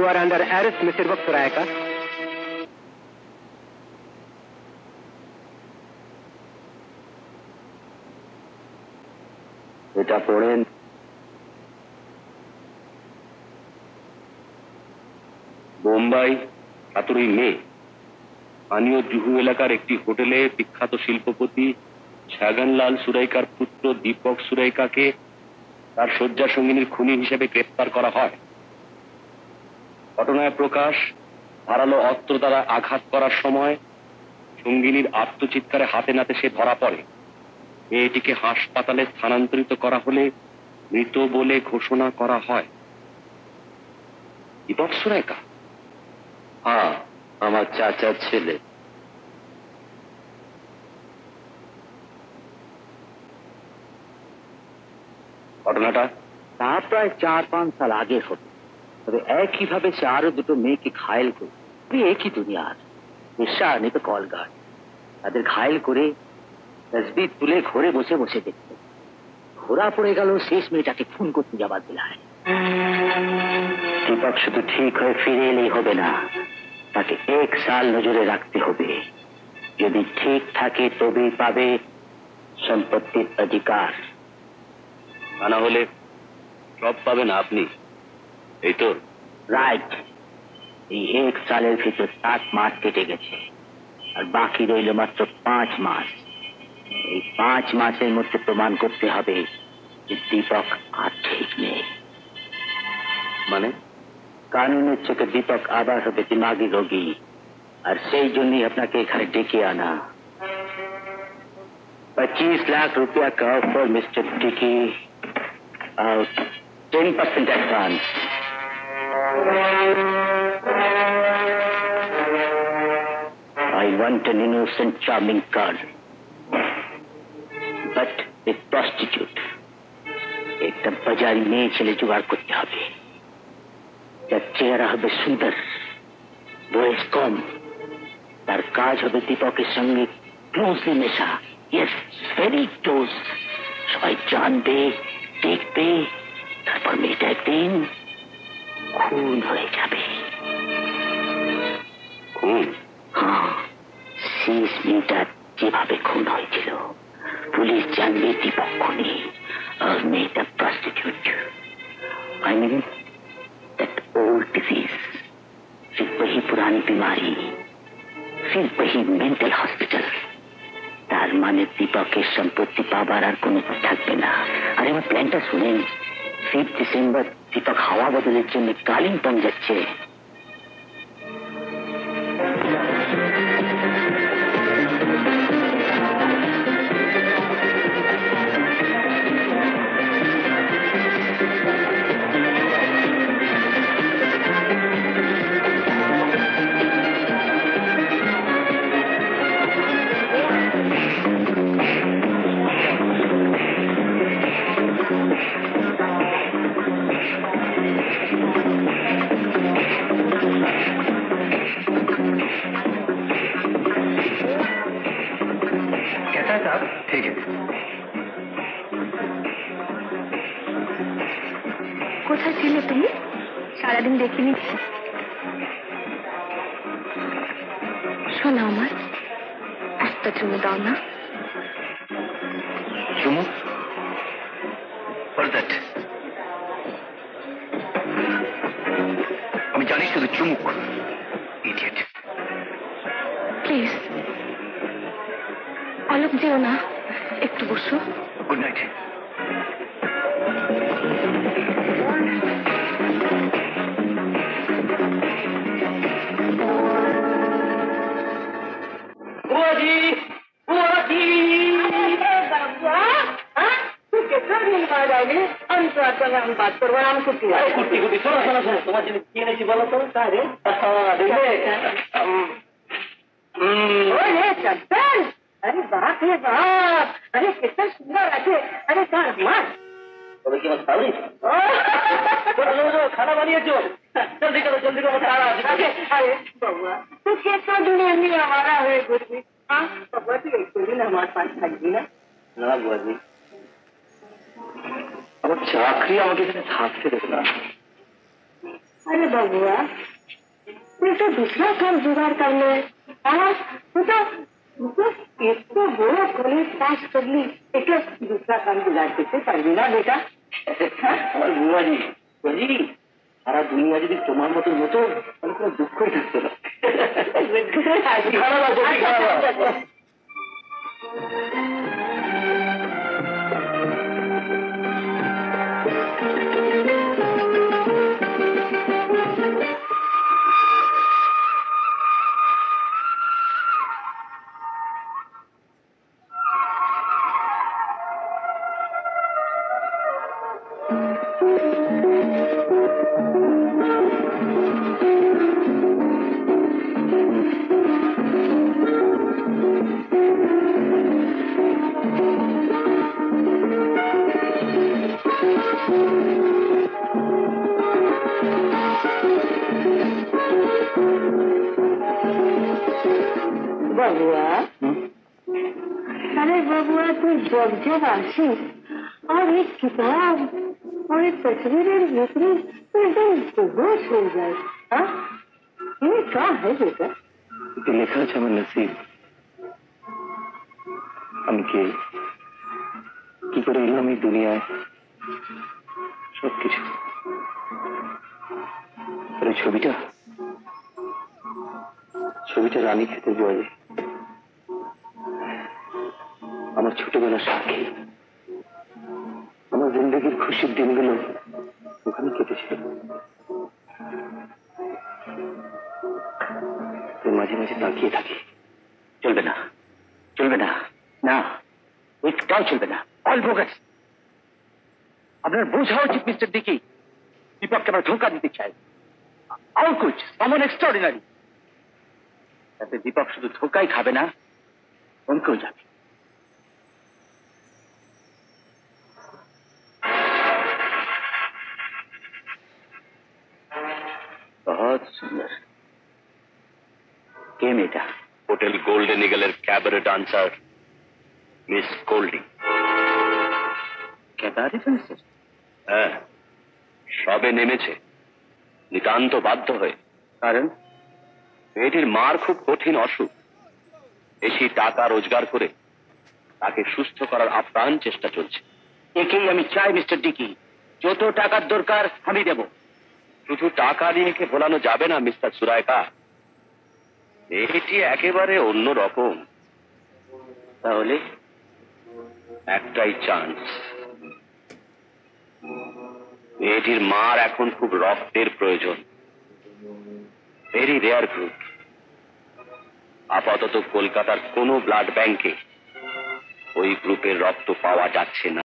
are under arrest, Mr. Deepak Surayaka. এটা পড়েন। বোম্বাই 17 মে স্থানীয় জুহু এলাকার একটি হোটেলে বিখ্যাত শিল্পপতি ছাগনলাল সুরাইকার পুত্র দীপক সুরাইকাকে তার শয্যা সঙ্গিনীর খুনি হিসেবে গ্রেপ্তার করা হয়। ঘটনায় প্রকাশ, ধারালো অস্ত্র দ্বারা আঘাত করার সময় সঙ্গিনীর আত্মচিৎকারে হাতে নাতে সে ধরা পড়ে। মেয়েটিকে হাসপাতালে স্থানান্তরিত করা হলে মৃত বলে ঘোষণা করা হয়। দীপক সুরাইকা? হ্যাঁ, আমার চাচার ছেলে। ঘটনাটা তা প্রায় 4-5 সাল আগে হবে। তবে একইভাবে সে আরো দুটো মেয়েকে ঘায়েল করে, একই দুনিয়ার নিঃশ্বাস নিত কলগার্ড, তাদের ঘায়েল করে তসবিহ তুলে ঘরে বসে বসে দেখত। ঘোরা পড়ে গেল শেষ মেয়েটাকে খুন করতে যাবার বেলায়। দীপক শুধু ঠিক হয়ে ফিরে এলেই হবে না, তাকে 1 সাল নজরে রাখতে হবে। যদি ঠিক থাকে তবেই পাবে সম্পত্তির অধিকার, তা না হলে সব পাবেন আপনি। এই তো রাইট। এই 1 সালের ভিতর 7 মাস কেটে গেছে, আর বাকি রইল মাত্র 5 মাস। এই 5 মাসের মধ্যে প্রমাণ করতে হবে যে দীপক আর ঠিক নেই। মানে কানুনের চোখে দীপক আবার হবে দিমাগি রোগী, আর সেই জন্যই আপনাকে এখানে ডেকে আনা। 25 লাখ रुपया का ऑफर मिस्टर टिकी, 10% advance. I want an innocent, charming girl, but with prostitute. একটা বাজারি মেয়ে ছেলে জোগাড় করতে হবে, যার চেহারা হবে সুন্দর, বয়স কম, তার কাজ হবে দীপকের সঙ্গে ক্লোজলি মেশা। Yes, very close. সবাই জানবে, দেখবে, তারপর মেয়েটা একদিন খুন হয়ে যাবে। খুন? হ্যাঁ, শেষ মেয়েটা যেভাবে খুন হয়েছিল, পুলিশ জানবে দীপক খুনি আর মেয়েটা prostitute. I mean that old disease, फिर वही पुरानी बीमारी, फिर वही मेंटल हॉस्पिटल। তার মানে দীপকের সম্পত্তি পাবার আর কোনো থাকবে না। আরে আমার প্ল্যানটা শুনেন। 5 ডিসেম্বর দীপক হাওয়া বদলের জন্য কালিম্পং যাচ্ছে। কোথায় ছিলে তুমি? সারাদিন দেখিনি। শোনো, আমার একটা চুমু দাও না। চুমু? আমি জানি শুধু চুমুক। ইডিয়েট। প্লিজ অলোক, যেও না, একটু বসো। Good night. তোমার জন্য কি এনেছি বলো তো? अरे बाप रे बाप, अरे कितना सुंदर है। अरे कहाँ मार तবে কি সাউরি খানা বানিয়েছো? জলদি করো জলদি করো। अरे बउआ तू कितना दुनिया में हमारा है गुरबी। हाँ बउआ तू एक दिन हमारे पास থাকবি না? না বুয়া জি, আমার চাকরি আমাকে এখানে থাকতে দেবে না। अरे बबुआ तू तो दूसरा काम जुगाड़ कर ले। एक तो बड़ा कॉलेज पास कर ली, एक दूसरा काम जुगाड़ करते पारबी ना बेटा। और বুয়া জি বুঝি সারা দুনিয়া যদি তোমার মতো হতো তাহলে কোনো দুঃখই থাকতো না। बबुआ अरे बबुआ तू जब जब आसिस और एक किताब और एक तस्वीरें भीतरी तो एकदम बेहोश हो जाए। हाँ ये क्या है बेटा? লেখা আছে আমার নসিব। আমি কে, কি করে এলাম এই দুনিয়ায়, সবকিছু। আর এই ছবিটা রানী খেতে জয়, আমার ছোটবেলার সাক্ষী। আমার জিন্দগির খুশির দিনগুলো ওখানে কেটেছিল। মাঝে মাঝে তাকিয়ে থাকি। চলবে না, চলবে না, না একটাও চলবে না। All focus. আপনার বোঝা উচিত মিস্টার ডিকি, দীপককে আমরা ধোঁকা দিতে চাই। আর কুছ সামন এক্সট্রাঅর্ডিনারি। তাতে দীপক শুধু ধোঁকাই খাবে না, অঙ্কেও যাবে। बहुत सुंदर। কে মেয়েটা? হোটেল গোল্ডেন ইগলের cabaret dancer miss Golding. Cabaret dancer? হ্যাঁ, সবে নেমেছে, নিতান্ত বাধ্য হয়ে। কারণ মেয়েটির মার খুব কঠিন অসুখ। বেশি টাকা রোজগার করে তাকে সুস্থ করার আপ্রাণ চেষ্টা চলছে। একেই আমি চাই মিস্টার ডিকি, যত টাকার দরকার আমি দেব। শুধু টাকা নিয়ে কে ভোলানো যাবে না মিস্টার সুরায়কা। মেয়েটি একেবারে অন্য রকম। তাহলে একটাই চান্স, মেয়েটির মার এখন খুব রক্তের প্রয়োজন, ভেরি রেয়ার গ্রুপ। আপাতত কলকাতার কোনো ব্লাড ব্যাংকে ওই গ্রুপের রক্ত পাওয়া যাচ্ছে না।